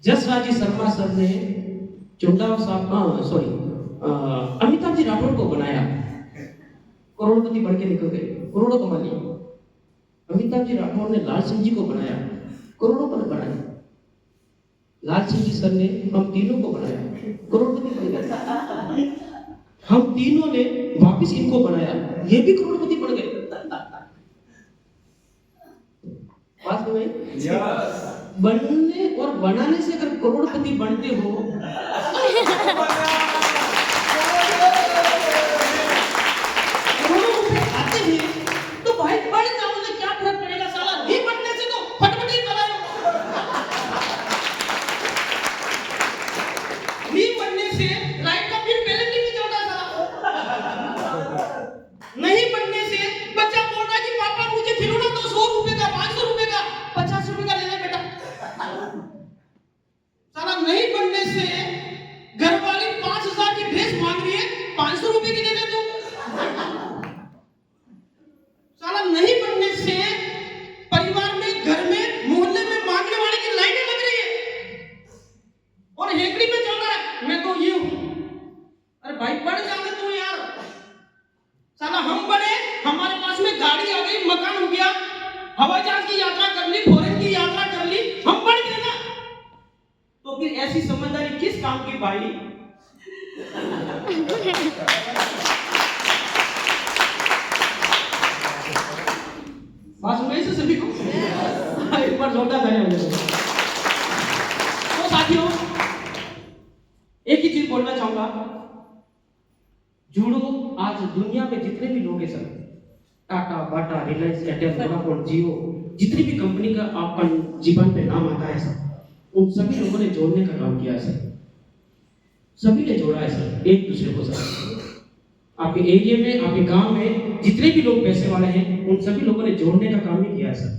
Jasraj Sharma sir ने चुंडा साहब sorry Amitabh ji Rathore को बनाया, करोड़पति बन के निकल गए, करोड़ों कमा लिए। अमिताभ जी राठौर ने लाल सिंह जी को बनाया, करोड़ों पर बनाया। लाल सिंह जी सर ने हम तीनों को बनाया, करोड़पति बन गए। हम तीनों ने वापस इनको बनाया, ये भी करोड़पति बन गए। बात समझ में? बनने और बनाने से अगर करोड़पति बनते हो तो भाई बन जाओ तो क्या फर्क पड़ेगा साला, नहीं बनने से तो फटफटी चलाओ। नहीं बनने से लाइट का बिल पहले नहीं चलता साला। नहीं बनने से बच्चा बोल रहा है कि पापा मुझे खिलौना दो, 100 रुपए का, 500 रुपए का, 50 रुपए का ले ले बेटा। साला नहीं बनने से घर वाली 5000 की ड्रेस मांग रही है, 500 रुपए की दे दे तू। साला नहीं बनने से परिवार में, घर में, मोहल्ले में मांगने वाले की लाइनें लग रही है और हेकड़ी में चल रहा है मैं तो ये हूं। अरे भाई बढ़ जाने तू यार। साला हम बड़े, हमारे पास में गाड़ी आ गई, मकान हो गया, हवाई जहाज की यात्रा कर ली, फॉरेन की यात्रा कर ली, हम बढ़ गए ना। तो फिर ऐसी समझदारी किस काम की भाई? बात सुन रही है सभी को? एक बार जोरदार तालियां हो जाए। तो साथियों, एक ही चीज बोलना चाहूंगा, जुड़ो। आज दुनिया में जितने भी लोग हैं सब, टाटा, बाटा, रिलायंस, एयरटेल, वोडाफोन, जियो, जितनी भी कंपनी का आपका जीवन पे नाम आता है सर, उन सभी लोगों ने जोड़ने का काम किया है सर। सभी ने जोड़ा है सर एक दूसरे को सर। आपके एरिया में, आपके गांव में जितने भी लोग पैसे वाले हैं, उन सभी लोगों ने जोड़ने का काम ही किया है सर।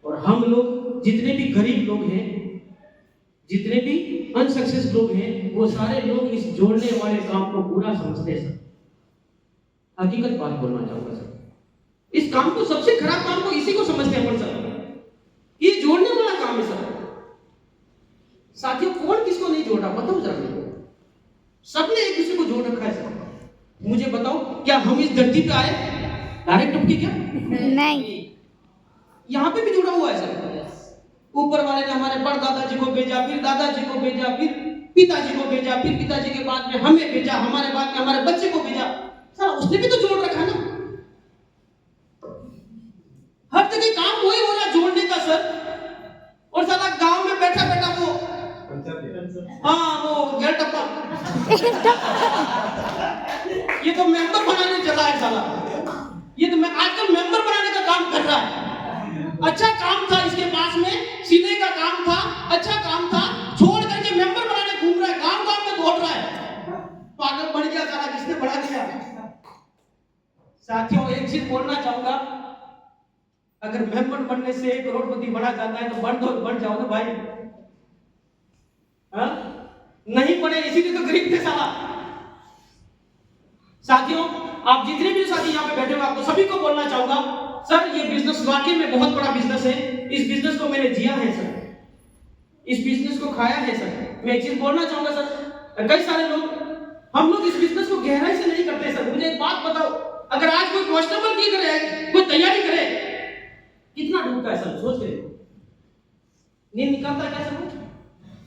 और हम लोग जितने भी गरीब लोग हैं, जितने भी अनसक्सेस लोग हैं, वो सारे लोग इस जोड़ने वाले काम को पूरा समझते हैं सर। हकीकत बात बोलना चाहूंगा सर, इस काम को, सबसे खराब काम को इसी को समझते हैं अपन सर, ये जोड़ने वाला काम है सर। साथियों, कौन किसको नहीं जोड़ा बताओ जरा मेरे को? सबने एक दूसरे को जोड़ रखा है सर। मुझे बताओ, क्या हम इस धरती पे आए डायरेक्ट टपके क्या? नहीं, यहाँ पे भी जुड़ा हुआ है सर। ऊपर वाले ने हमारे परदादा को भेजा, फिर दादाजी को भेजा, फिर पिताजी को भेजा, फिर पिताजी के बाद में हमें भेजा, हमारे बाद में हमारे बच्चे को भेजा। सर उसने भी तो जोड़ रखा है ना। हर जगह काम वही हो रहा जोड़ने का सर। और साला गांव में बैठा बैठा वो, हाँ वो घर टप्पा, ये तो मेंबर बनाने चला है साला। ये तो मैं आजकल मेंबर बनाने का काम कर रहा है। अच्छा काम था इसके पास में, सीने का काम था, अच्छा काम था, छोड़ करके मेंबर बनाने घूम रहा है, गांव गांव में दौड़ रहा है। पागल बन गया साला, किसने बढ़ा दिया? साथियों, एक चीज बोलना चाहूंगा, अगर मेंबर बनने से करोड़पति बना जाता है तो बन जाओ ना भाई। हाँ? नहीं बने इसीलिए तो गरीब थे साला। साथियों, आप जितने भी साथी यहाँ पे बैठे हो, आपको सभी को बोलना चाहूंगा, सर ये बिजनेस वाकई में बहुत बड़ा बिजनेस है। इस बिजनेस को मैंने जिया है सर, इस बिजनेस को खाया है सर। मैं एक चीज बोलना चाहूंगा सर, कई सारे लोग, हम लोग इस बिजनेस को गहराई से नहीं करते सर। मुझे एक बात बताओ, अगर आज कोई कांस्टेबल की करे, कोई तैयारी करे, कितना डूबता है सर? सोच के देखो। नींद निकालता है क्या सर?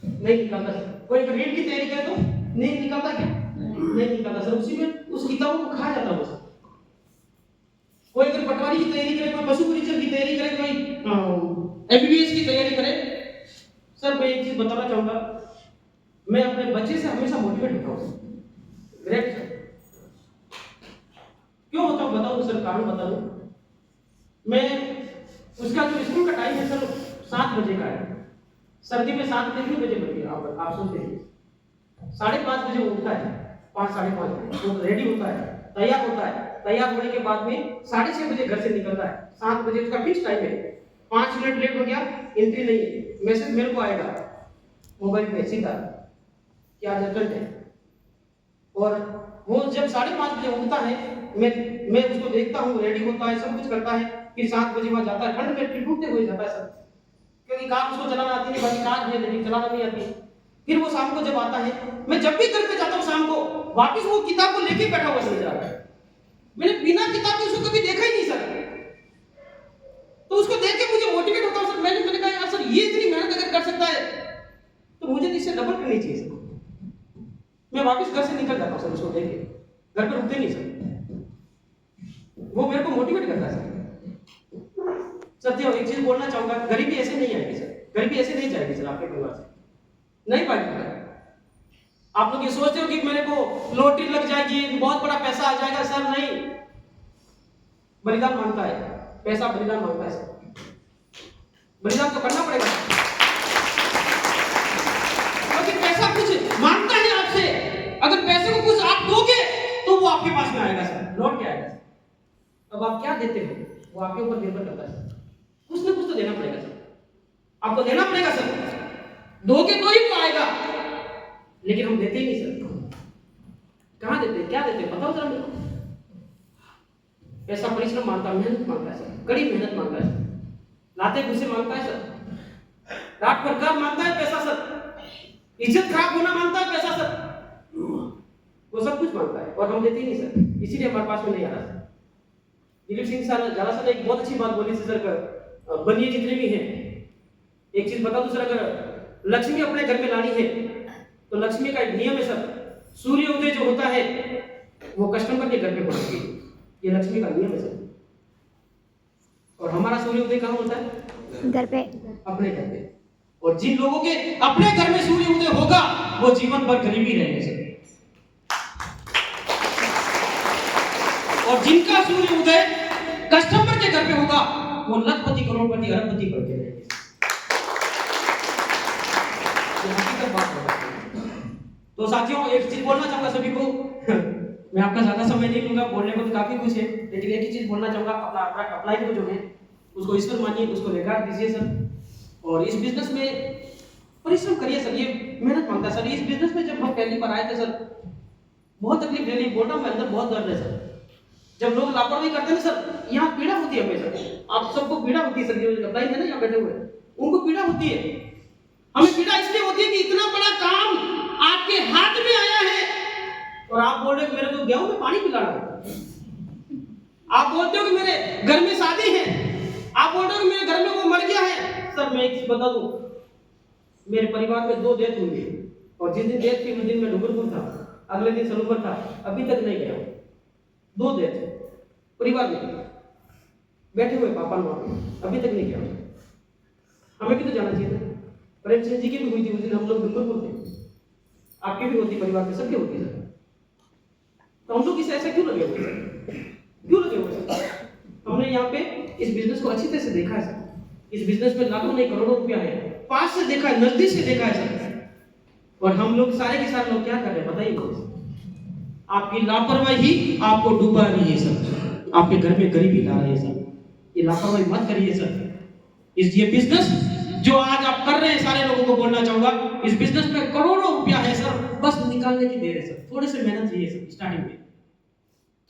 नहीं निकालता सर। कोई रीड की तैयारी करे तो नींद निकालता क्या? नहीं निकालता सर। उसी में उस किताबों को खा जाता है सर। कोई अगर पटवारी की तैयारी करे, कोई पशु चिकित्सक की तैयारी करे, कोई एमबीबीएस की तैयारी करे, सर मैं एक चीज बताना चाहूंगा, मैं अपने बच्चे से हमेशा मोटिवेट होता हूं। Great sir. क्यों होता हूं बताऊं सर, कारण बता दूं। मैं उसका जो स्कूल का टाइम है सर 7 बजे का है। सर्दी में 7 कितने बजे बनती है आप सोचते हैं? 5:30 बजे वो उठता है, 5 साढ़े 5 बजे वो रेडी होता है, तैयार होता है। तैयार होने के बाद में 6:30 बजे घर से निकलता है। 7 बजे उसका फिक्स टाइम है। 5 मिनट लेट हो गया, एंट्री नहीं है, मैसेज मेरे को आएगा मोबाइल पे सीधा कि आज अर्जेंट है। और वो जब 5:30 बजे उठता है, मैं उसको देखता हूँ, रेडी होता है, सब कुछ करता है, फिर 7 बजे वहां जाता है, ठंड में फिर टूटते हुए जाता है सर। क्योंकि कार उसको चलाना आती नहीं, बाकी कार है लेकिन चलाना नहीं आती। फिर वो शाम को जब आता है, मैं जब भी घर पे जाता हूँ शाम को, वापस वो किताब को लेके बैठा हुआ समझ रहा है। मैंने बिना किताब के उसको कभी देखा ही नहीं सर। तो उसको देख के मुझे मोटिवेट होता हूँ सर। मैंने कहा यार सर, ये इतनी मेहनत अगर कर सकता है तो मुझे इससे डबल करनी चाहिए सर। मैं वापस घर से निकल जाता हूँ सर उसको देख के, घर पे रुकते नहीं सर। वो मेरे को मोटिवेट करता है सर। सत्य एक चीज बोलना चाहूंगा, गरीबी ऐसे नहीं आएगी सर, गरीबी ऐसे नहीं जाएगी सर आपके परिवार से, नहीं पाएगी। आप लोग ये सोचते हो कि मेरे को लॉटरी लग जाएगी, बहुत बड़ा पैसा आ जाएगा, सर नहीं। बलिदान मांगता है, पैसा बलिदान मांगता है सर। बलिदान तो करना पड़ेगा क्योंकि पैसा कुछ मांगता है आपसे। अगर पैसे को कुछ आप दोगे तो वो आपके पास में आएगा सर, लौट के आएगा सर। अब आप क्या देते हो वो आपके ऊपर निर्भर करता है सर। कुछ ना कुछ तो देना पड़ेगा सर, आपको देना पड़ेगा सर। दोगे तो ही वो आएगा, लेकिन हम देते ही नहीं सर। कहां देते, क्या देते बताओ जरा मेरे को। पैसा परिश्रम मांगता है, मेहनत मांगता है सर, कड़ी मेहनत मांगता है सर, लाते घुसे मांगता है सर, रात भर काम मांगता है पैसा सर, इज्जत खराब होना मांगता है पैसा सर, वो सब कुछ मांगता है और हम देते ही नहीं सर। इसीलिए हमारे पास में नहीं आ रहा सर। दिलीप सिंह सर जाला सर ने एक बहुत अच्छी बात बोली थी सर, बनिए जितने भी हैं। एक चीज बता दूं सर, अगर लक्ष्मी अपने घर में लानी है तो लक्ष्मी का एक नियम है सर, सूर्य उदय जो होता है वो कस्टमर के घर पे होना चाहिए। ये लक्ष्मी का नियम है सर। और हमारा सूर्य उदय कहाँ होता है? घर पे, अपने घर पे। और जिन लोगों के अपने घर में सूर्य उदय होगा वो जीवन भर गरीबी रहेंगे सर। और जिनका सूर्य उदय कस्टमर के घर पे होगा वो लखपति, करोड़पति, अरबपति बनके रहेंगे। तो साथियों एक चीज बोलना चाहूंगा सभी को, मैं आपका ज्यादा समय नहीं लूंगा, बोलने को तो काफी कुछ है, लेकिन एक ही चीज बोलना चाहूंगा, अपना अप्लाई को जो है उसको ईश्वर मानिए, उसको रेगार दीजिए सर। और इस बिजनेस में परिश्रम करिए सर, ये मेहनत मांगता है सर। इस बिजनेस में जब हम पहली बार आए थे सर, बहुत तकलीफ ले ली, बोल रहा हूं मैं, अंदर बहुत दर्द है सर। जब लोग लापरवाही करते हैं सर, यहाँ पीड़ा होती है हमें सर। आप सबको पीड़ा होती है सर, जो अप्लाई है ना यहाँ बैठे हुए, उनको पीड़ा होती है। हमें पीड़ा इसलिए होती है कि इतना बड़ा काम आपके हाथ में आया है और आप बोल रहे हो मेरे को गेहूं में पानी पिलाना है। आप बोलते हो कि मेरे घर में शादी है, आप बोल रहे हो कि मेरे घर में वो मर गया है। सर मैं एक चीज बता दूं, मेरे परिवार में 2 डेथ हुई है और जिस दिन डेथ थी उस दिन मैं डूंगरपुर था, अगले दिन सलूबर था, अभी तक नहीं गया। 2 डेथ परिवार में, बैठे हुए पापा माँ, अभी तक नहीं गया। हमें भी तो जाना चाहिए था। प्रेम सिंह जी की भी हुई थी उस दिन, हम लोग डूंगरपुर थे, आपकी भी होती, परिवार में सबकी होती है। तो हम लोग इसे ऐसे क्यों लगे हुए सर, क्यों लगे हुए सर? हमने यहाँ पे इस बिजनेस को अच्छी तरह से देखा है सर। इस बिजनेस में लाखों नहीं करोड़ों रुपया है, पास से देखा है, नजदीक से देखा है सर। और हम लोग सारे के सारे लोग क्या कर रहे हैं बताइए मुझे। आपकी लापरवाही आपको डुबा रही है सर, आपके घर में गरीबी ला रही है सर। ये लापरवाही मत करिए सर। ये बिजनेस जो आज आप कर रहे हैं, सारे लोगों को बोलना चाहूंगा, इस बिजनेस में करोड़ों रुपया है सर, बस निकालने की देर है सर। थोड़ी सी मेहनत चाहिए सर, स्टार्टिंग में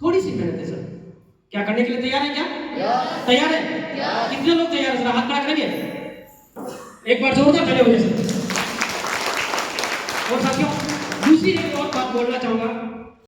थोड़ी सी मेहनत है सर। क्या करने के लिए तैयार है? क्या तैयार है? कितने लोग तैयार है? हाथ खड़ा करेंगे एक बार, जोरदार खड़े हो जाए सर। और साथियों दूसरी एक और बात बोलना चाहूंगा,